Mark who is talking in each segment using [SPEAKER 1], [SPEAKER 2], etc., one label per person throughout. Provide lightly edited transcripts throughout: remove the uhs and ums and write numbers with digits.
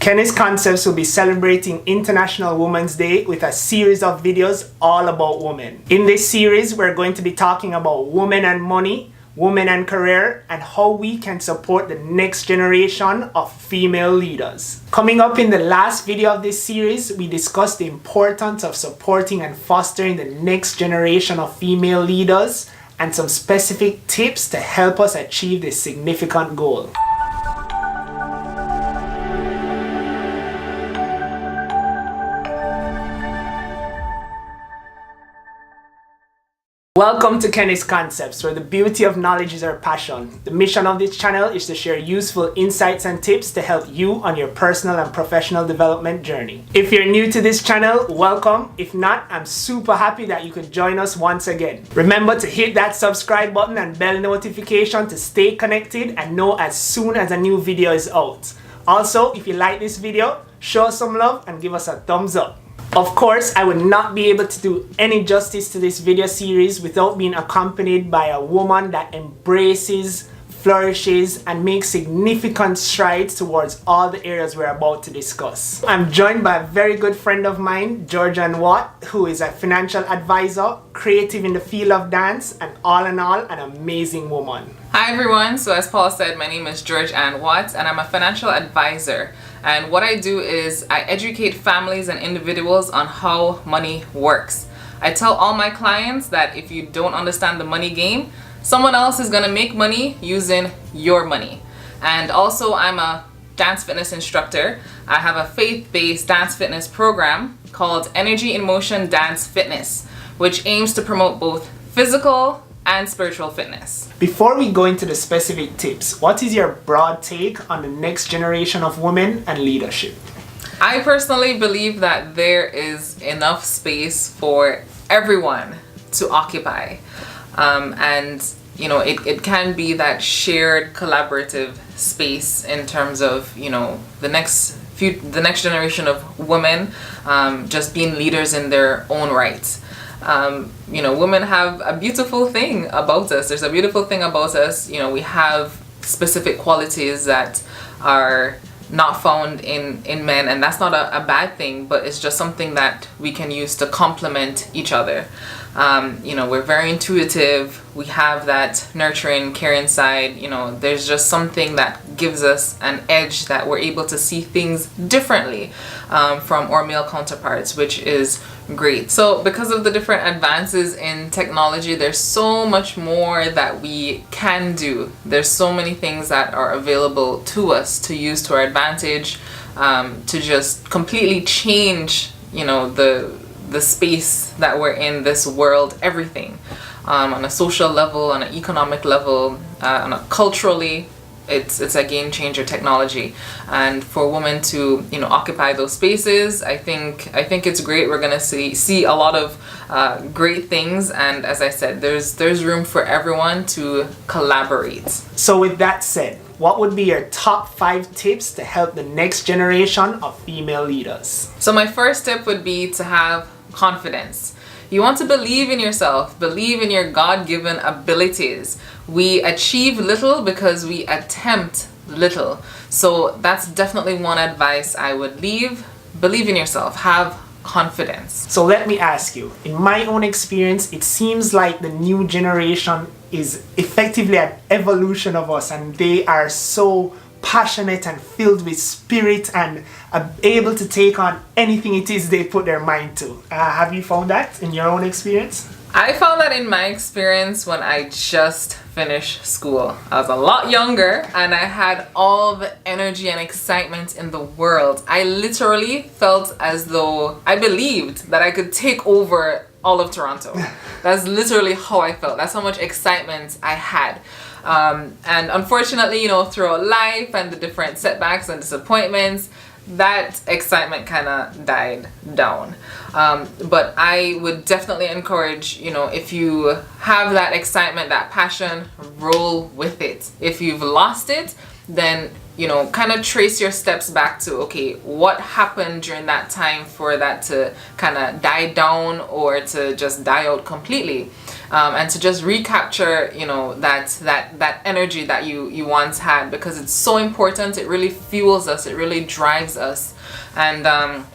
[SPEAKER 1] Keniis Concepts will be celebrating International Women's Day with a series of videos all about women. In this series, we're going to be talking about women and money, women and career, and how we can support the next generation of female leaders. Coming up in the last video of this series, we discussed the importance of supporting and fostering the next generation of female leaders and some specific tips to help us achieve this significant goal. Welcome to Keniis Concepts, where the beauty of knowledge is our passion. The mission of this channel is to share useful insights and tips to help you on your personal and professional development journey. If you're new to this channel, welcome. If not, I'm super happy that you could join us once again. Remember to hit that subscribe button and bell notification to stay connected and know as soon as a new video is out. Also, if you like this video, show us some love and give us a thumbs up. Of course, I would not be able to do any justice to this video series without being accompanied by a woman that embraces, flourishes, and makes significant strides towards all the areas we're about to discuss. I'm joined by a very good friend of mine, Georgianne Watt, who is a financial advisor, creative in the field of dance, and all in all, an amazing woman.
[SPEAKER 2] Hi everyone, so as Paul said, my name is Georgianne Watt and I'm a financial advisor. And what I do is I educate families and individuals on how money works. I tell all my clients that if you don't understand the money game, someone else is going to make money using your money. And also I'm a dance fitness instructor. I have a faith-based dance fitness program called Energy in Motion Dance Fitness, which aims to promote both physical and spiritual fitness.
[SPEAKER 1] Before we go into the specific tips, what is your broad take on the next generation of women and leadership?
[SPEAKER 2] I personally believe that there is enough space for everyone to occupy. And you know, it can be that shared collaborative space in terms of, you know, the next generation of women just being leaders in their own right. You know, women have a beautiful thing about us. There's a beautiful thing about us. You know, we have specific qualities that are not found in men, and that's not a bad thing, but it's just something that we can use to complement each other. You know, we're very intuitive. We have that nurturing, caring side. You know, there's just something that gives us an edge that we're able to see things differently from our male counterparts, which is great. So because of the different advances in technology, there's so much more that we can do. There's so many things that are available to us to use to our advantage, to just completely change, you know, the space that we're in, this world, everything, on a social level, on an economic level, on a culturally. It's a game changer technology, and for women to, you know, occupy those spaces, I think it's great. We're gonna see a lot of great things, and as I said, there's room for everyone to collaborate.
[SPEAKER 1] So with that said, what would be your top 5 tips to help the next generation of female leaders?
[SPEAKER 2] So my first tip would be to have confidence. You want to believe in yourself, believe in your God-given abilities. We achieve little because we attempt little. So that's definitely one advice I would leave. Believe in yourself, have confidence.
[SPEAKER 1] So let me ask you, in my own experience, it seems like the new generation is effectively an evolution of us, and they are so passionate and filled with spirit and able to take on anything it is they put their mind to. Have you found that in your own experience?
[SPEAKER 2] I found that in my experience when I just finished school. I was a lot younger and I had all the energy and excitement in the world. I literally felt as though I believed that I could take over all of Toronto. That's literally how I felt. That's how much excitement I had. And unfortunately, you know, throughout life and the different setbacks and disappointments, that excitement kind of died down. But I would definitely encourage, you know, if you have that excitement, that passion, roll with it. If you've lost it, then you know, kind of trace your steps back to, okay, what happened during that time for that to kind of die down or to just die out completely, and to just recapture, you know, that energy that you once had, because it's so important. It really fuels us, it really drives us. And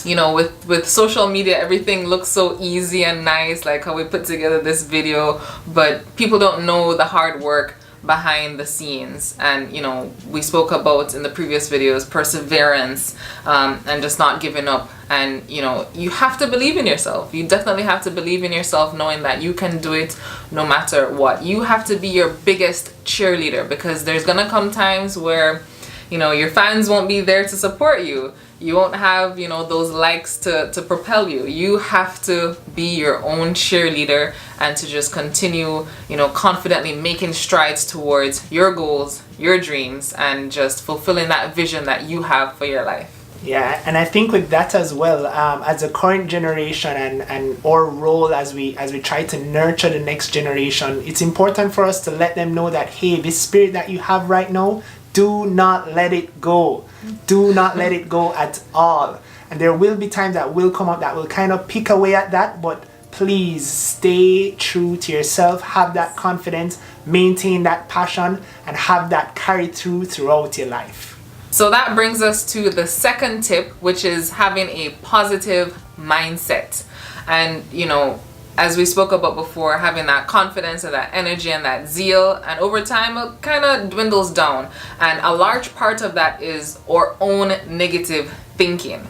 [SPEAKER 2] you know, with social media, everything looks so easy and nice, like how we put together this video, but people don't know the hard work behind the scenes. And you know, we spoke about in the previous videos perseverance, and just not giving up. And you know, you have to believe in yourself. You definitely have to believe in yourself, knowing that you can do it no matter what. You have to be your biggest cheerleader, because there's gonna come times where, you know, your fans won't be there to support you. You won't have, you know, those likes to propel you. You have to be your own cheerleader and to just continue, you know, confidently making strides towards your goals, your dreams, and just fulfilling that vision that you have for your life.
[SPEAKER 1] Yeah, and I think with that as well, as a current generation and our role as we try to nurture the next generation, it's important for us to let them know that, hey, this spirit that you have right now, do not let it go. Do not let it go at all. And there will be times that will come up that will kind of pick away at that, but please stay true to yourself, have that confidence, maintain that passion, and have that carried throughout your life.
[SPEAKER 2] So that brings us to the second tip, which is having a positive mindset. And you know, as we spoke about before, having that confidence and that energy and that zeal, and over time it kind of dwindles down. And a large part of that is our own negative thinking.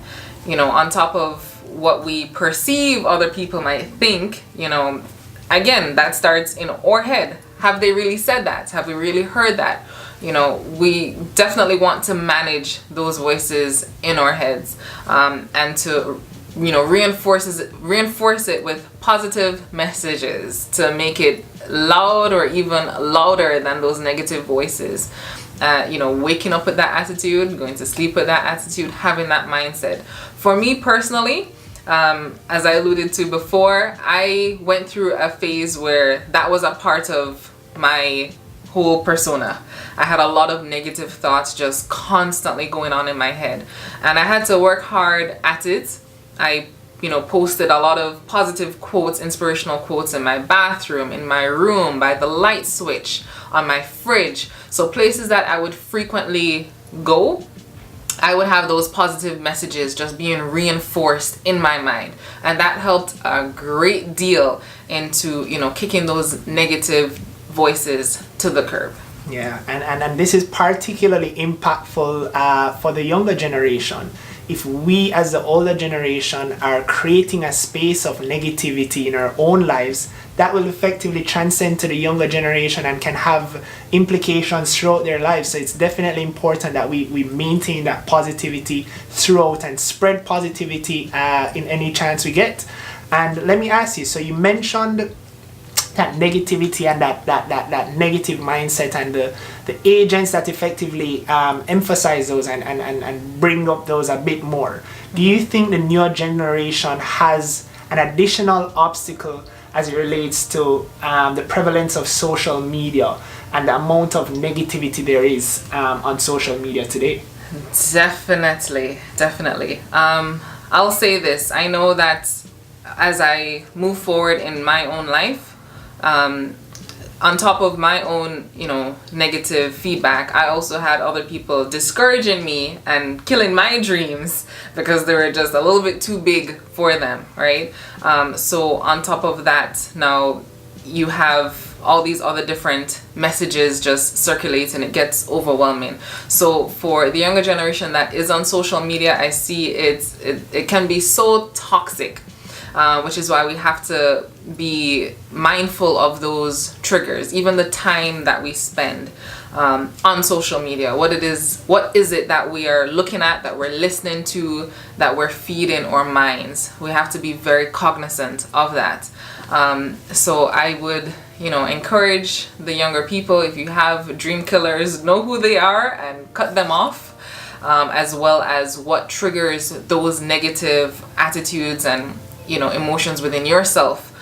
[SPEAKER 2] You know, on top of what we perceive other people might think, you know, again, that starts in our head. Have they really said that? Have we really heard that? You know, we definitely want to manage those voices in our heads, and to, you know, reinforce it with positive messages to make it loud or even louder than those negative voices. You know, waking up with that attitude, going to sleep with that attitude, having that mindset. For me personally, as I alluded to before, I went through a phase where that was a part of my whole persona. I had a lot of negative thoughts just constantly going on in my head, and I had to work hard at it. I, you know, posted a lot of positive quotes, inspirational quotes in my bathroom, in my room, by the light switch, on my fridge. So places that I would frequently go, I would have those positive messages just being reinforced in my mind. And that helped a great deal into, you know, kicking those negative voices to the curb.
[SPEAKER 1] Yeah, and this is particularly impactful for the younger generation. If we as the older generation are creating a space of negativity in our own lives, that will effectively transcend to the younger generation and can have implications throughout their lives. So it's definitely important that we maintain that positivity throughout and spread positivity in any chance we get. And let me ask you, so you mentioned that negativity and that negative mindset and the agents that effectively emphasize those and bring up those a bit more. Do you think the newer generation has an additional obstacle as it relates to the prevalence of social media and the amount of negativity there is on social media today?
[SPEAKER 2] Definitely. I'll say this. I know that as I move forward in my own life, on top of my own, you know, negative feedback, I also had other people discouraging me and killing my dreams because they were just a little bit too big for them, right? So on top of that, now you have all these other different messages just circulating. It gets overwhelming. So for the younger generation that is on social media, I see it can be so toxic. Which is why we have to be mindful of those triggers, even the time that we spend on social media. What is it that we are looking at, that we're listening to, that we're feeding our minds? We have to be very cognizant of that. So I would, you know, encourage the younger people, if you have dream killers, know who they are and cut them off, as well as what triggers those negative attitudes and, you know, emotions within yourself,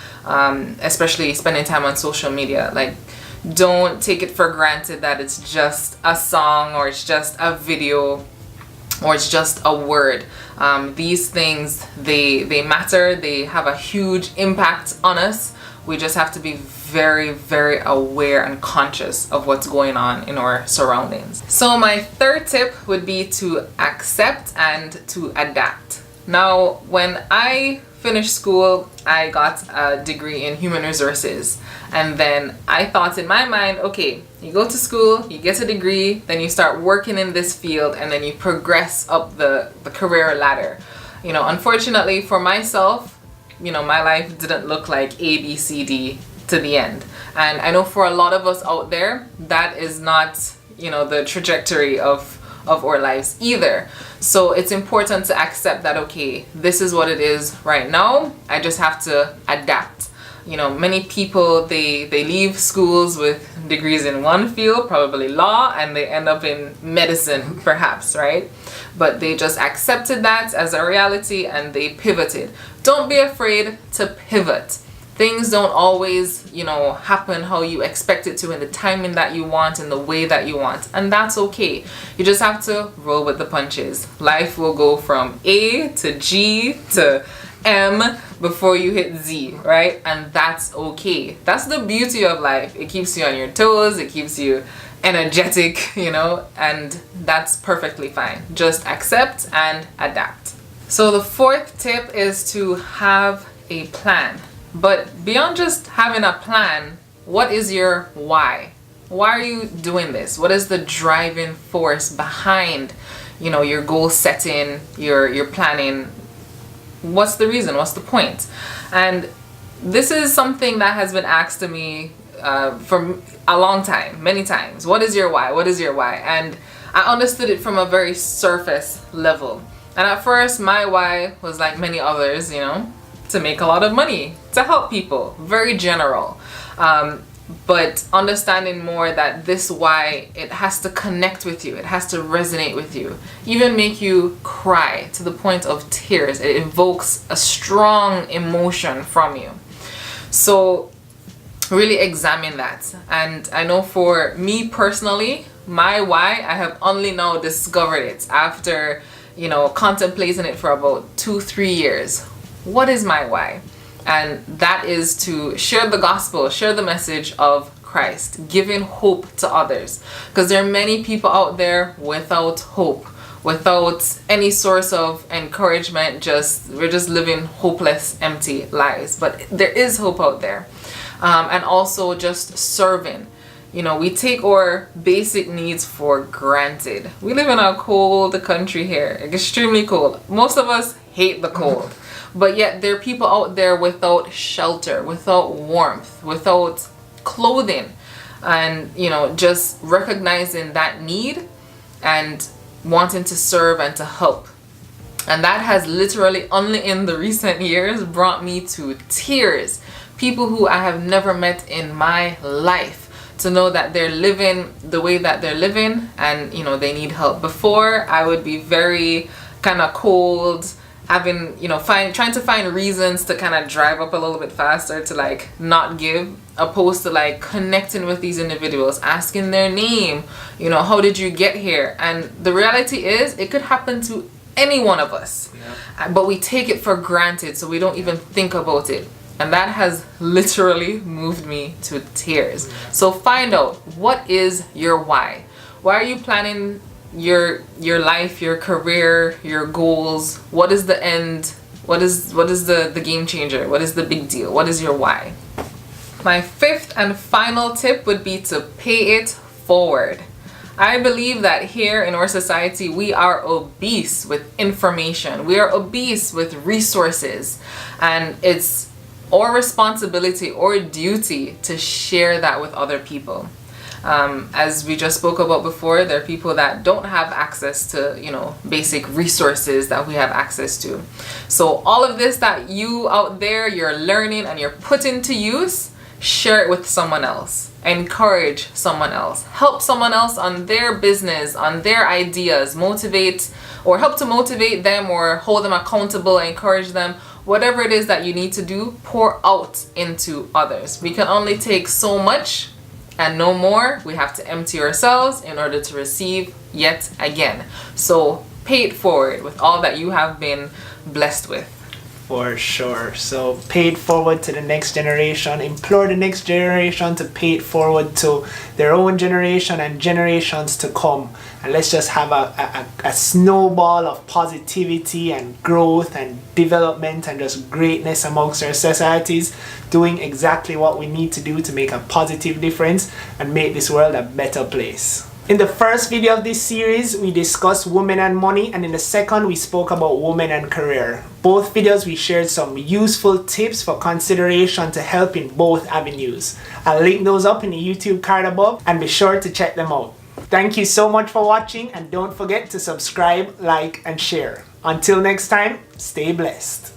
[SPEAKER 2] especially spending time on social media. Like, Don't take it for granted that it's just a song or it's just a video or it's just a word. These things, they matter. They have a huge impact on us. We just have to be very, very aware and conscious of what's going on in our surroundings. So my third tip would be to accept and to adapt. Now, when I finished school, I got a degree in human resources. And then I thought in my mind, okay, you go to school, you get a degree, then you start working in this field, and then you progress up the career ladder. You know, unfortunately for myself, you know, my life didn't look like A, B, C, D to the end. And I know for a lot of us out there, that is not, you know, the trajectory of our lives either. So it's important to accept that, okay, this is what it is right now. I just have to adapt. You know, many people, they leave schools with degrees in one field, probably law, and they end up in medicine perhaps, right? But they just accepted that as a reality and they pivoted. Don't be afraid to pivot. Things don't always, you know, happen how you expect it to, in the timing that you want, in the way that you want, and that's okay. You just have to roll with the punches. Life will go from A to G to M before you hit Z, right? And that's okay. That's the beauty of life. It keeps you on your toes, it keeps you energetic, you know, and that's perfectly fine. Just accept and adapt. So the fourth tip is to have a plan. But beyond just having a plan, what is your why? Why are you doing this? What is the driving force behind, you know, your goal setting, your planning? What's the reason? What's the point? And this is something that has been asked to me for a long time, many times. What is your why? What is your why? And I understood it from a very surface level. And at first, my why was like many others, you know, to make a lot of money, to help people, very general. But understanding more that this why, it has to connect with you, it has to resonate with you, even make you cry to the point of tears. It evokes a strong emotion from you. So really examine that. And I know for me personally, my why, I have only now discovered it after, you know, contemplating it for about 2-3 years. What is my why? And that is to share the gospel, share the message of Christ, giving hope to others. Because there are many people out there without hope, without any source of encouragement. We're just living hopeless, empty lives. But there is hope out there. And also just serving. You know, we take our basic needs for granted. We live in a cold country here, extremely cold. Most of us hate the cold. But yet there are people out there without shelter, without warmth, without clothing. And, you know, just recognizing that need and wanting to serve and to help. And that has literally only in the recent years brought me to tears. People who I have never met in my life, to know that they're living the way that they're living and, you know, they need help. Before, I would be very kind of cold, having, you know, trying to find reasons to kind of drive up a little bit faster to like not give, opposed to like connecting with these individuals, asking their name, you know, how did you get here? And the reality is it could happen to any one of us. Yeah. But we take it for granted, so we don't even think about it. And that has literally moved me to tears. So find out, what is your why? Why are you planning your life, your career, your goals? What is the end? What is the game changer? What is the big deal? What is your why? My fifth and final tip would be to pay it forward. I believe that here in our society, we are obese with information. We are obese with resources. And it's our responsibility or duty to share that with other people. As we just spoke about before, there are people that don't have access to, you know, basic resources that we have access to. So all of this that you out there, you're learning and you're putting to use, share it with someone else. Encourage someone else. Help someone else on their business, on their ideas. Motivate or help to motivate them or hold them accountable, encourage them. Whatever it is that you need to do, pour out into others. We can only take so much. And no more, we have to empty ourselves in order to receive yet again. So pay it forward with all that you have been blessed with.
[SPEAKER 1] For sure. So pay it forward to the next generation. Implore the next generation to pay it forward to their own generation and generations to come. And let's just have a snowball of positivity and growth and development and just greatness amongst our societies, doing exactly what we need to do to make a positive difference and make this world a better place. In the first video of this series, we discussed women and money, and in the second, we spoke about women and career. Both videos, we shared some useful tips for consideration to help in both avenues. I'll link those up in the YouTube card above, and be sure to check them out. Thank you so much for watching, and don't forget to subscribe, like, and share. Until next time, stay blessed.